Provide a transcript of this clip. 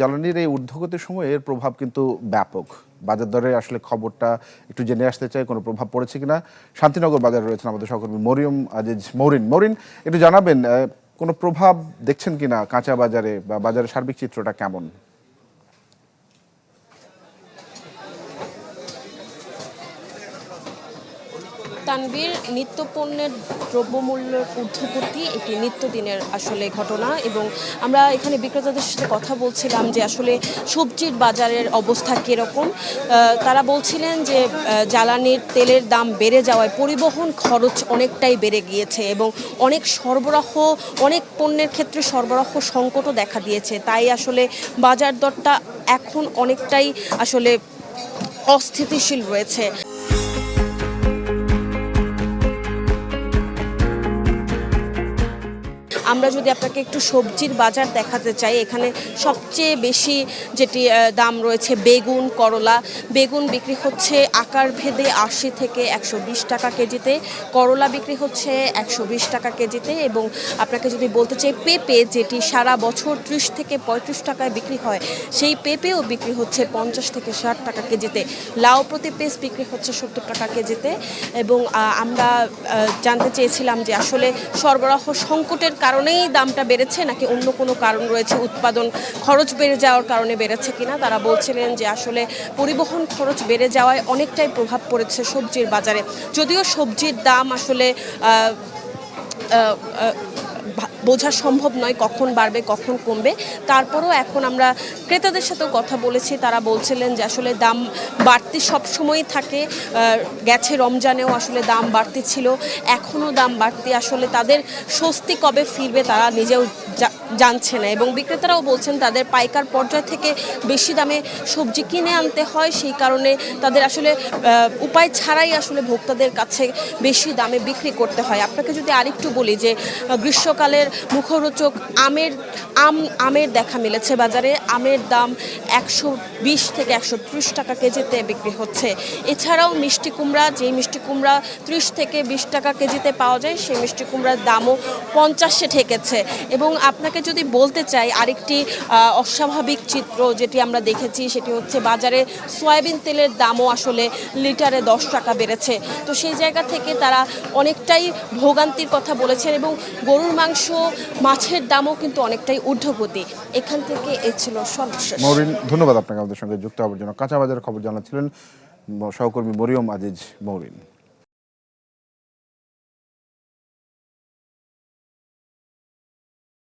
জ্বালানির এই ঊর্ধ্বগতির সময়ে এর প্রভাব কিন্তু ব্যাপক। বাজার দরে আসলে খবরটা একটু জেনে আসতে চাই, কোনো প্রভাব পড়েছে কিনা। শান্তিনগর বাজারে রয়েছেন আমাদের সহকর্মী মরিয়ম আজিজ মৌরিন। একটু জানাবেন কোনো প্রভাব দেখছেন কিনা কাঁচা বাজারে, বা বাজারের সার্বিক চিত্রটা কেমন? তানভীর, নিত্যপণ্যের দ্রব্যমূল্যের ঊর্ধ্বগতি একটি নিত্যদিনের আসলে ঘটনা, এবং আমরা এখানে বিক্রেতাদের সাথে কথা বলছিলাম যে আসলে সবজির বাজারের অবস্থা কীরকম। তারা বলছিলেন যে জ্বালানির তেলের দাম বেড়ে যাওয়ায় পরিবহন খরচ অনেকটাই বেড়ে গিয়েছে এবং অনেক পণ্যের ক্ষেত্রে সরবরাহ সংকটও দেখা দিয়েছে। তাই আসলে বাজার দরটা এখন অনেকটাই আসলে অস্থিতিশীল রয়েছে। আমরা যদি আপনাকে একটু সবজির বাজার দেখাতে চাই, এখানে সবচেয়ে বেশি যেটি দাম রয়েছে বেগুন, করলা। বেগুন বিক্রি হচ্ছে আকার ভেদে 80 থেকে 120 টাকা কেজিতে, করলা বিক্রি হচ্ছে 120 টাকা কেজিতে, এবং আপনাকে যদি বলতে চাই পেঁপে, যেটি সারা বছর 30 থেকে 35 টাকায় বিক্রি হয়, সেই পেঁপেও বিক্রি হচ্ছে 50 থেকে 60 টাকা কেজিতে। লাউ প্রতি পিস বিক্রি হচ্ছে 70 টাকা কেজিতে। এবং আমরা জানতে চেয়েছিলাম যে আসলে সরবরাহ সংকটের কারণেই দামটা বেড়েছে নাকি অন্য কোনো কারণ রয়েছে, উৎপাদন খরচ বেড়ে যাওয়ার কারণে বেড়েছে কিনা। তারা বলছিলেন যে আসলে পরিবহন খরচ বেড়ে যাওয়ায় অনেকটাই প্রভাব পড়েছে সবজির বাজারে। যদিও সবজির দাম আসলে বোঝা সম্ভব নয় কখন বাড়বে কখন কমবে, তারপরও এখন আমরা ক্রেতাদের সাথেও কথা বলেছি। তারা বলছিলেন যে আসলে দাম বাড়তি সবসময়ই থাকে, গেছে রমজানেও আসলে দাম বাড়তি ছিল, এখনও দাম বাড়তি। আসলে তাদের স্বস্তি কবে ফিরবে তারা নিজেও জানছে না, এবং বিক্রেতারাও বলছেন তাদের পাইকার পর্যায় থেকে বেশি দামে সবজি কিনে আনতে হয়, সেই কারণে তাদের আসলে উপায় ছাড়াই আসলে ভোক্তাদের কাছে বেশি দামে বিক্রি করতে হয়। আপনাকে যদি আরেকটু বলি যে গ্রীষ্মকালের মুখরোচক আমের দেখা মিলেছে বাজারে। আমের দাম 120 থেকে 130 টাকা কেজিতে বিক্রি হচ্ছে। এছাড়াও মিষ্টি কুমড়া, যেই মিষ্টি কুমড়া 30 থেকে 20 টাকা কেজিতে পাওয়া যায়, সেই মিষ্টি কুমড়ার দামও 50-এ ঠেকেছে। এবং আপনাকে যদি বলতে চাই আরেকটি অস্বাভাবিক চিত্র যেটি আমরা দেখেছি, সেটি হচ্ছে বাজারে সয়াবিন তেলের দামও আসলে লিটারে 10 টাকা বেড়েছে। তো সেই জায়গা থেকে তারা অনেকটাই ভোগান্তির কথা বলেছেন, এবং গরুর মাংস, মাছের দামও কিন্তু অনেকটাই ঊর্ধ্বগতি। এখান থেকে এ ছিল সর্বশেষ। মৌরিন, ধন্যবাদ আপনাকে আমাদের সঙ্গে যুক্ত হওয়ার জন্য। কাঁচা বাজারের খবর জানাচ্ছিলেন সহকর্মী মরিয়ম আজিজ মৌরিন।